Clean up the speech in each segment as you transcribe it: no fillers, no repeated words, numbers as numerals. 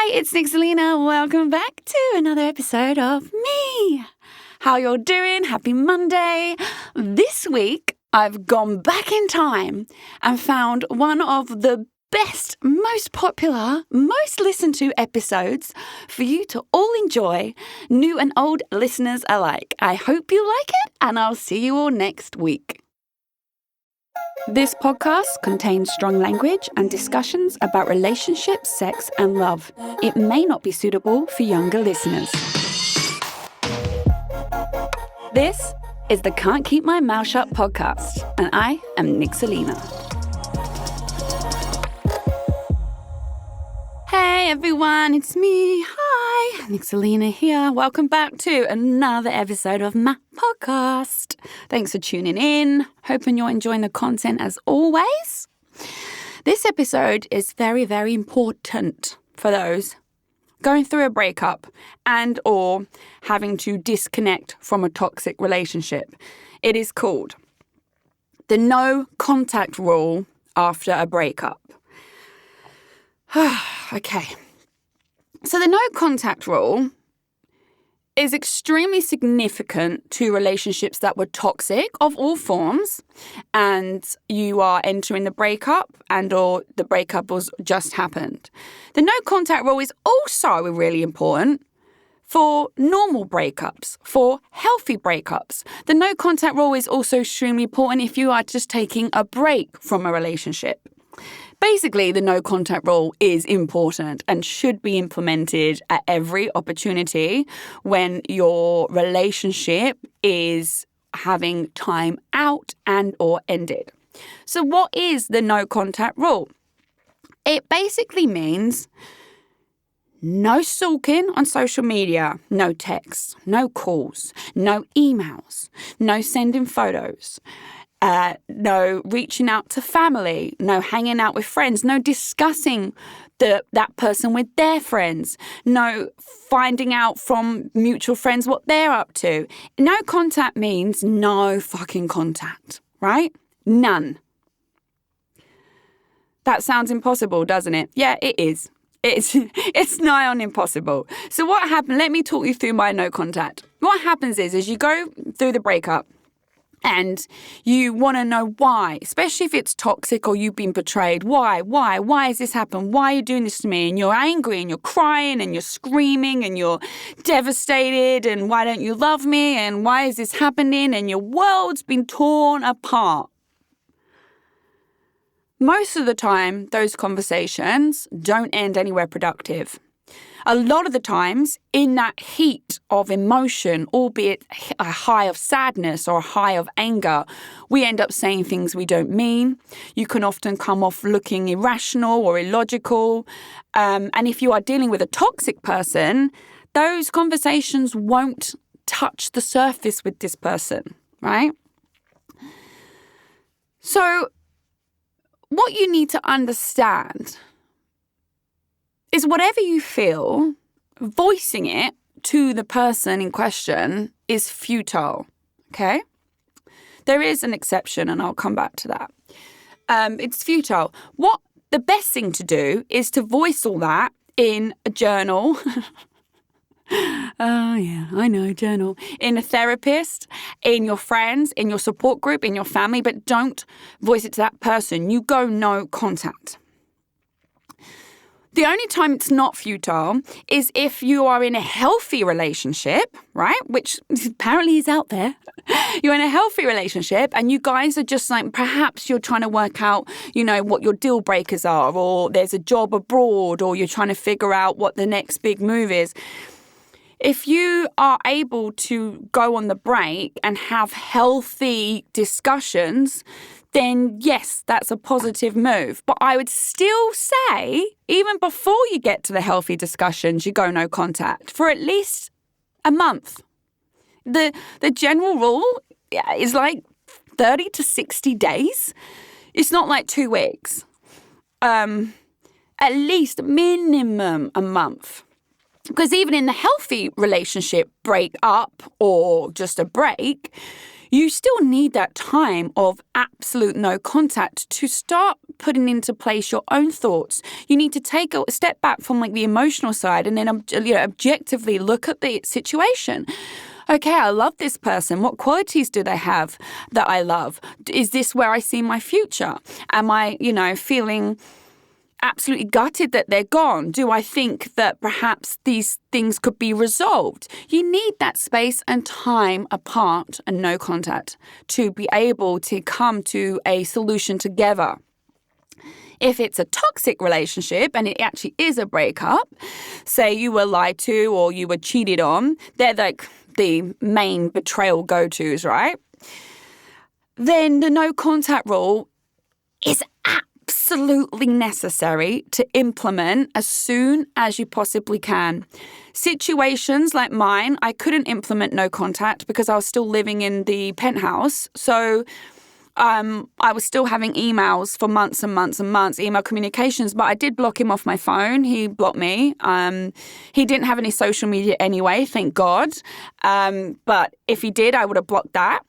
Hi, it's Nixalina. Welcome back to another episode of me. How you're doing? Happy Monday. This week, I've gone back in time and found one of the best, most popular, most listened to episodes for you to all enjoy, new and old listeners alike. I hope you like it, and I'll see you all next week. This podcast contains strong language and discussions about relationships, sex, and love. It may not be suitable for younger listeners. This is the Can't Keep My Mouth Shut podcast, and I am Nixalina. Hey everyone, it's me. Hi, Nixalina here. Welcome back to another episode of my podcast. Thanks for tuning in. Hoping you're enjoying the content as always. This episode is very, very important for those going through a breakup and or having to disconnect from a toxic relationship. It is called the no contact rule after a breakup. Okay. So the no contact rule is extremely significant to relationships that were toxic of all forms, and you are entering the breakup and or the breakup was just happened. The no contact rule is also really important for normal breakups, for healthy breakups. The no contact rule is also extremely important if you are just taking a break from a relationship. Basically, the no contact rule is important and should be implemented at every opportunity when your relationship is having time out and or ended. So what is the no contact rule? It basically means no stalking on social media, no texts, no calls, no emails, no sending photos. No reaching out to family, no hanging out with friends, no discussing that person with their friends, no finding out from mutual friends what they're up to. No contact means no fucking contact, right? None. That sounds impossible, doesn't it? Yeah, it is. It's nigh on impossible. So what happened? Let me talk you through my no contact. What happens is you go through the breakup, and you want to know why, especially if it's toxic or you've been betrayed. Why has this happened? Why are you doing this to me? And you're angry and you're crying and you're screaming and you're devastated. And why don't you love me? And why is this happening? And your world's been torn apart. Most of the time, those conversations don't end anywhere productive. A lot of the times, in that heat of emotion, albeit a high of sadness or a high of anger, we end up saying things we don't mean. You can often come off looking irrational or illogical. And if you are dealing with a toxic person, those conversations won't touch the surface with this person, right? So, what you need to understand is whatever you feel, voicing it to the person in question is futile, okay? There is an exception, and I'll come back to that. It's futile. What the best thing to do is to voice all that in a journal. Oh, yeah, I know, journal. In a therapist, in your friends, in your support group, in your family, but don't voice it to that person. You go no contact. The only time it's not futile is if you are in a healthy relationship, right? Which apparently is out there. You're in a healthy relationship and you guys are just like, perhaps you're trying to work out, what your deal breakers are, or there's a job abroad, or you're trying to figure out what the next big move is. If you are able to go on the break and have healthy discussions, then yes, that's a positive move. But I would still say, even before you get to the healthy discussions, you go no contact for at least a month. The general rule is like 30 to 60 days. It's not like 2 weeks. At least minimum a month. Because even in the healthy relationship break up or just a break, you still need that time of absolute no contact to start putting into place your own thoughts. You need to take a step back from like the emotional side and then objectively look at the situation. Okay, I love this person. What qualities do they have that I love? Is this where I see my future? Am I, feeling absolutely gutted that they're gone? Do I think that perhaps these things could be resolved? You need that space and time apart and no contact to be able to come to a solution together. If it's a toxic relationship and it actually is a breakup, say you were lied to or you were cheated on, they're like the main betrayal go-tos, right? Then the no contact rule is absolutely necessary to implement as soon as you possibly can. Situations like mine, I couldn't implement no contact because I was still living in the penthouse. So I was still having emails for months and months and months, email communications, but I did block him off my phone. He blocked me. He didn't have any social media anyway, thank God. But if he did, I would have blocked that.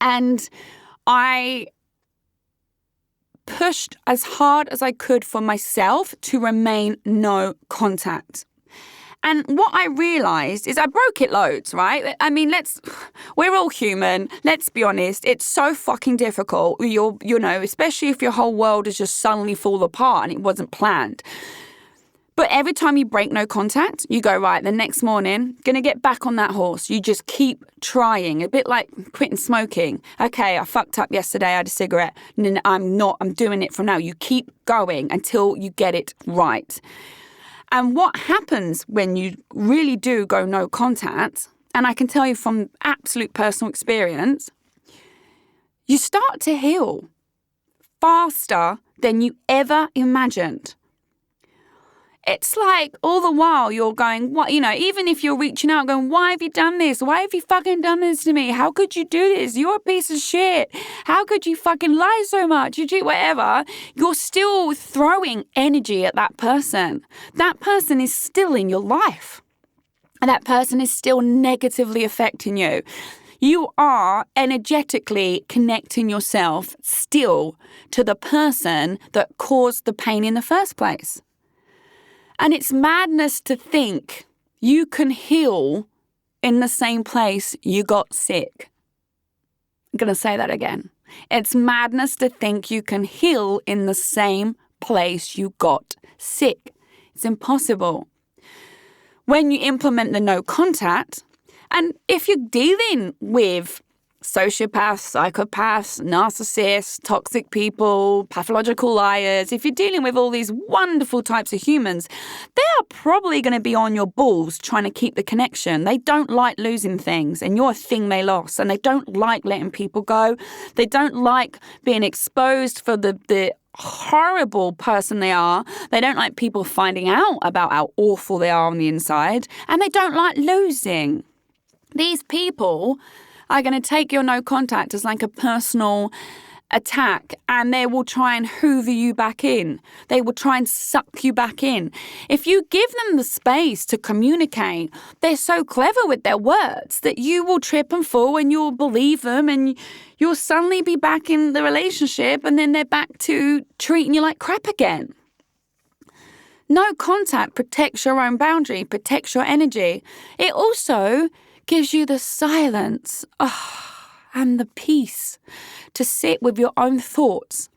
And I pushed as hard as I could for myself to remain no contact. And what I realized is I broke it loads, right? I mean, we're all human. Let's be honest. It's so fucking difficult. Especially if your whole world is just suddenly fall apart and it wasn't planned. But every time you break no contact, you go, right, the next morning, gonna get back on that horse. You just keep trying. A bit like quitting smoking. Okay, I fucked up yesterday. I had a cigarette. I'm doing it from now. You keep going until you get it right. And what happens when you really do go no contact, and I can tell you from absolute personal experience, you start to heal faster than you ever imagined. It's like all the while you're going, what, even if you're reaching out going, why have you done this? Why have you fucking done this to me? How could you do this? You're a piece of shit. How could you fucking lie so much? You do whatever. You're still throwing energy at that person. That person is still in your life. And that person is still negatively affecting you. You are energetically connecting yourself still to the person that caused the pain in the first place. And it's madness to think you can heal in the same place you got sick. I'm going to say that again. It's madness to think you can heal in the same place you got sick. It's impossible. When you implement the no contact, and if you're dealing with sociopaths, psychopaths, narcissists, toxic people, pathological liars, if you're dealing with all these wonderful types of humans, they are probably going to be on your balls trying to keep the connection. They don't like losing things, and you're a thing they lost, and they don't like letting people go. They don't like being exposed for the horrible person they are. They don't like people finding out about how awful they are on the inside, and they don't like losing. These people are going to take your no contact as like a personal attack, and they will try and hoover you back in. They will try and suck you back in. If you give them the space to communicate, they're so clever with their words that you will trip and fall and you'll believe them, and you'll suddenly be back in the relationship, and then they're back to treating you like crap again. No contact protects your own boundary, protects your energy. It also gives you the silence and the peace to sit with your own thoughts.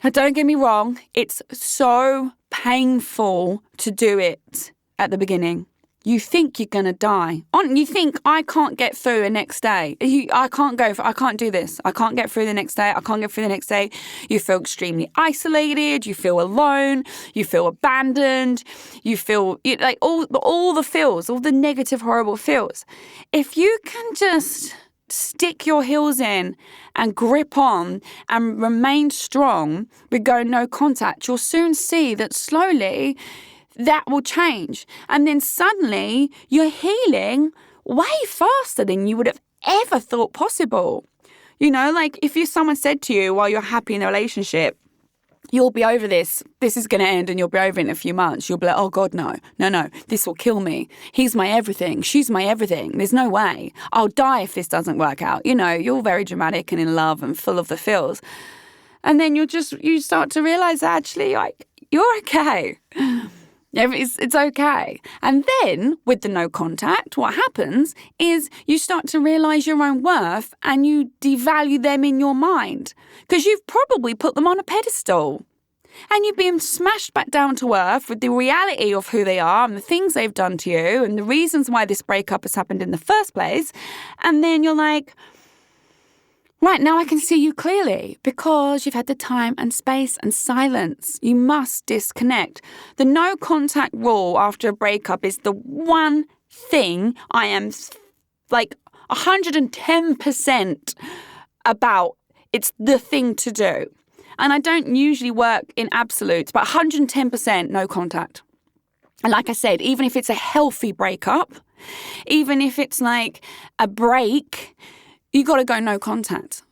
Now, don't get me wrong, it's so painful to do it at the beginning. You think you're going to die. You think, I can't get through the next day. I can't do this. I can't get through the next day. I can't get through the next day. You feel extremely isolated. You feel alone. You feel abandoned. You feel like all the feels, all the negative, horrible feels. If you can just stick your heels in and grip on and remain strong with going no contact, you'll soon see that slowly that will change. And then suddenly you're healing way faster than you would have ever thought possible. Like if someone said to you while you're happy in a relationship, you'll be over this. This is going to end and you'll be over it in a few months. You'll be like, oh God, no, this will kill me. He's my everything. She's my everything. There's no way. I'll die if this doesn't work out. You're very dramatic and in love and full of the feels. And then you start to realize that actually, like, you're okay. It's okay. And then with the no contact, what happens is you start to realize your own worth and you devalue them in your mind because you've probably put them on a pedestal and you've been smashed back down to earth with the reality of who they are and the things they've done to you and the reasons why this breakup has happened in the first place. And then you're like, right, now I can see you clearly because you've had the time and space and silence. You must disconnect. The no contact rule after a breakup is the one thing I am like 110% about. It's the thing to do. And I don't usually work in absolutes, but 110% no contact. And like I said, even if it's a healthy breakup, even if it's like a break, you got to go no contact.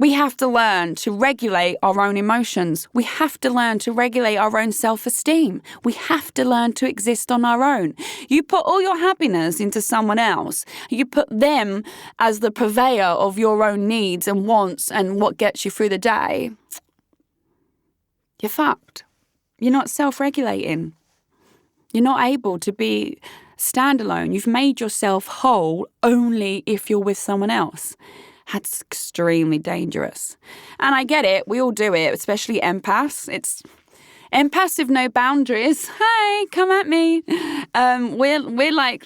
We have to learn to regulate our own emotions. We have to learn to regulate our own self-esteem. We have to learn to exist on our own. You put all your happiness into someone else. You put them as the purveyor of your own needs and wants and what gets you through the day. You're fucked. You're not self-regulating. You're not able to be standalone. You've made yourself whole only if you're with someone else. That's extremely dangerous. And I get it. We all do it, especially empaths. It's empaths with no boundaries. Hey, come at me. We're like,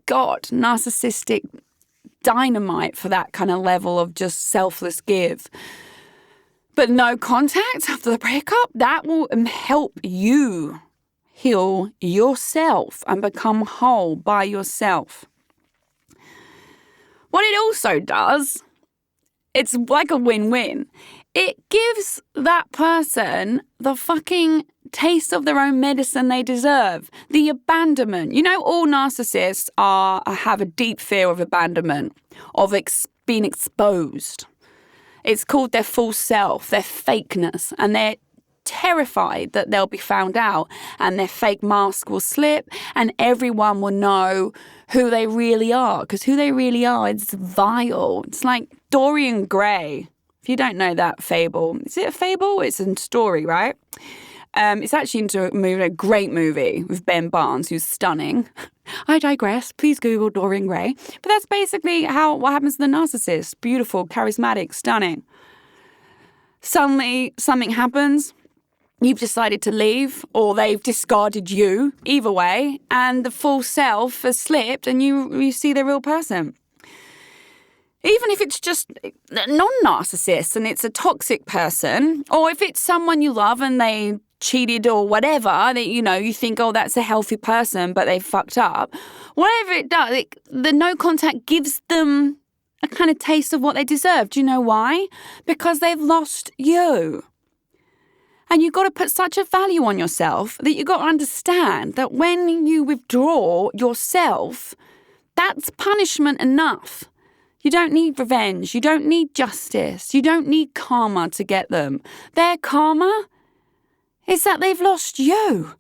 God, narcissistic dynamite for that kind of level of just selfless give. But no contact after the breakup, that will help you heal yourself and become whole by yourself. What it also does, it's like a win-win. It gives that person the fucking taste of their own medicine they deserve. The abandonment. All narcissists have a deep fear of abandonment, of being exposed. It's called their false self, their fakeness, and they're terrified that they'll be found out and their fake mask will slip and everyone will know who they really are, because who they really are is vile. It's like Dorian Gray. If you don't know that fable, is it a fable? It's a story, right? It's actually into a great movie with Ben Barnes, who's stunning. I digress. Please Google Dorian Gray. But that's basically what happens to the narcissist. Beautiful, charismatic, stunning. Suddenly, something happens. You've decided to leave, or they've discarded you, either way, and the full self has slipped and you see the real person. Even if it's just non-narcissist and it's a toxic person, or if it's someone you love and they cheated or whatever, that you think, oh, that's a healthy person, but they fucked up. Whatever it does, the no contact gives them a kind of taste of what they deserve. Do you know why? Because they've lost you. And you've got to put such a value on yourself that you've got to understand that when you withdraw yourself, that's punishment enough. You don't need revenge. You don't need justice. You don't need karma to get them. Their karma is that they've lost you.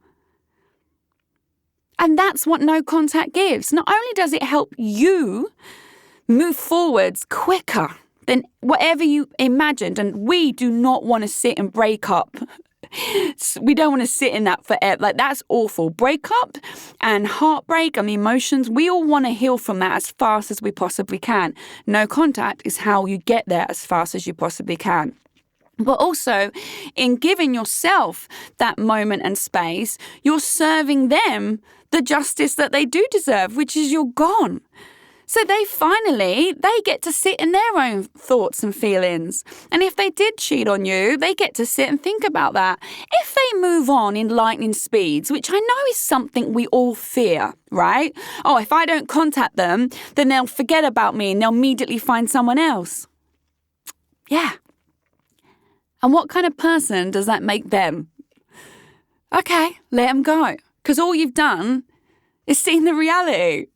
And that's what no contact gives. Not only does it help you move forwards quicker than whatever you imagined. And we do not want to sit and break up. We don't want to sit in that forever. Like, that's awful. Breakup and heartbreak and the emotions, we all want to heal from that as fast as we possibly can. No contact is how you get there as fast as you possibly can. But also, in giving yourself that moment and space, you're serving them the justice that they do deserve, which is you're gone. So they get to sit in their own thoughts and feelings. And if they did cheat on you, they get to sit and think about that. If they move on in lightning speeds, which I know is something we all fear, right? Oh, if I don't contact them, then they'll forget about me and they'll immediately find someone else. Yeah. And what kind of person does that make them? Okay, let them go. Because all you've done is seen the reality.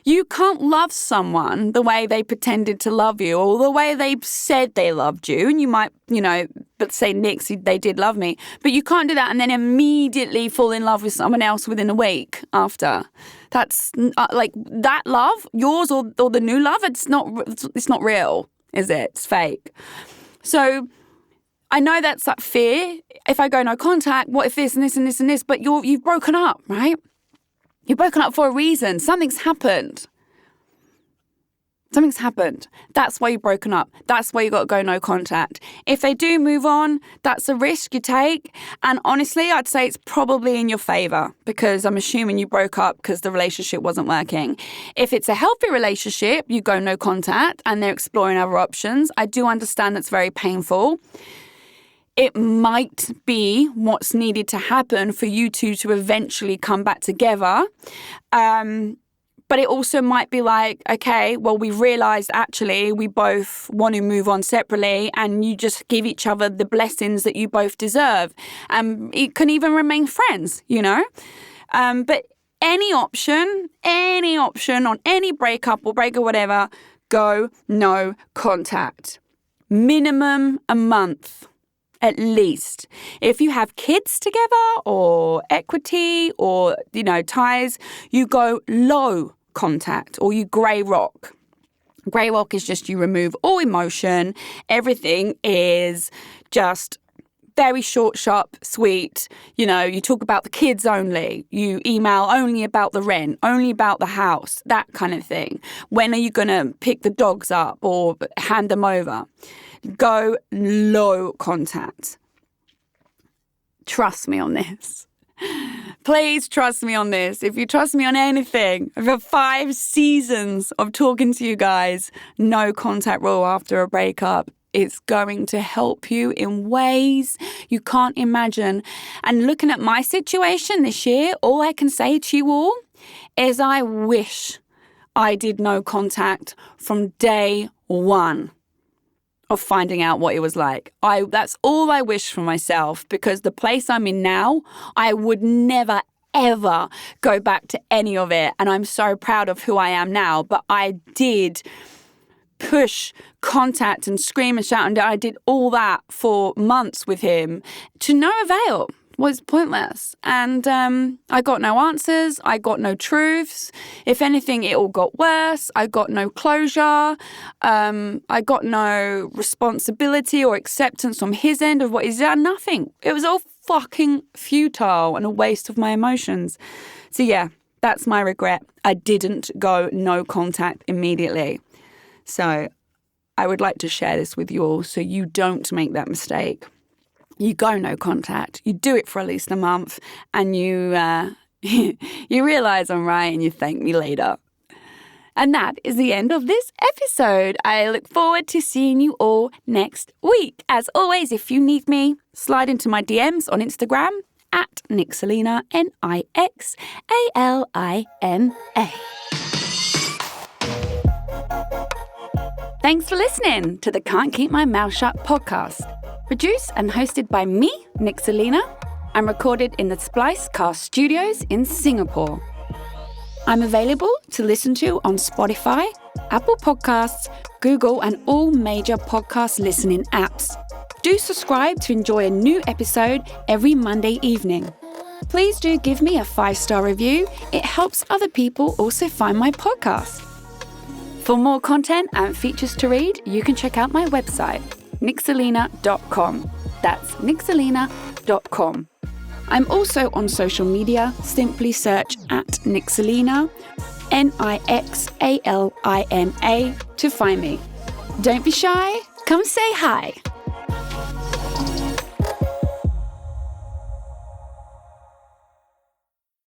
You can't love someone the way they pretended to love you or the way they said they loved you. And you might, but say, Nix, they did love me. But you can't do that and then immediately fall in love with someone else within a week after. That's that love, yours or the new love, it's not real, is it? It's fake. So I know that's that fear. If I go no contact, what if this and this and this and this? But you've broken up, right? You've broken up for a reason. Something's happened. Something's happened. That's why you've broken up. That's why you got to go no contact. If they do move on, that's a risk you take. And honestly, I'd say it's probably in your favor because I'm assuming you broke up because the relationship wasn't working. If it's a healthy relationship, you go no contact and they're exploring other options. I do understand that's very painful. It might be what's needed to happen for you two to eventually come back together. But it also might be like, okay, well, we've realised actually we both want to move on separately and you just give each other the blessings that you both deserve. It can even remain friends, But any option on any breakup or break or whatever, go no contact. Minimum a month. At least. If you have kids together or equity or, ties, you go low contact or you grey rock. Grey rock is just you remove all emotion. Everything is just very short, sharp, sweet. You talk about the kids only. You email only about the rent, only about the house, that kind of thing. When are you going to pick the dogs up or hand them over? Go low contact. Trust me on this. Please trust me on this. If you trust me on anything, over 5 seasons of talking to you guys, no contact rule after a breakup. It's going to help you in ways you can't imagine. And looking at my situation this year, all I can say to you all is I wish I did no contact from day one of finding out what it was like. That's all I wish for myself because the place I'm in now, I would never, ever go back to any of it. And I'm so proud of who I am now. But I did push contact and scream and shout and I did all that for months with him to no avail. Was pointless. And I got no answers. I got no truths. If anything, it all got worse. I got no closure. I got no responsibility or acceptance from his end of what he's done. Nothing. It was all fucking futile and a waste of my emotions. So yeah, that's my regret. I didn't go no contact immediately. So I would like to share this with you all so you don't make that mistake. You go no contact, you do it for at least a month, and you realise I'm right and you thank me later. And that is the end of this episode. I look forward to seeing you all next week. As always, if you need me, slide into my DMs on Instagram at Nixalina, Nixalina. Thanks for listening to the Can't Keep My Mouth Shut podcast. Produced and hosted by me, Nixalina, and recorded in the Splice Cast Studios in Singapore. I'm available to listen to on Spotify, Apple Podcasts, Google, and all major podcast listening apps. Do subscribe to enjoy a new episode every Monday evening. Please do give me a 5-star review. It helps other people also find my podcast. For more content and features to read, you can check out my website, Nixalina.com. That's Nixalina.com. I'm also on social media. Simply search at Nixalina, Nixalina, to find me. Don't be shy. Come say hi.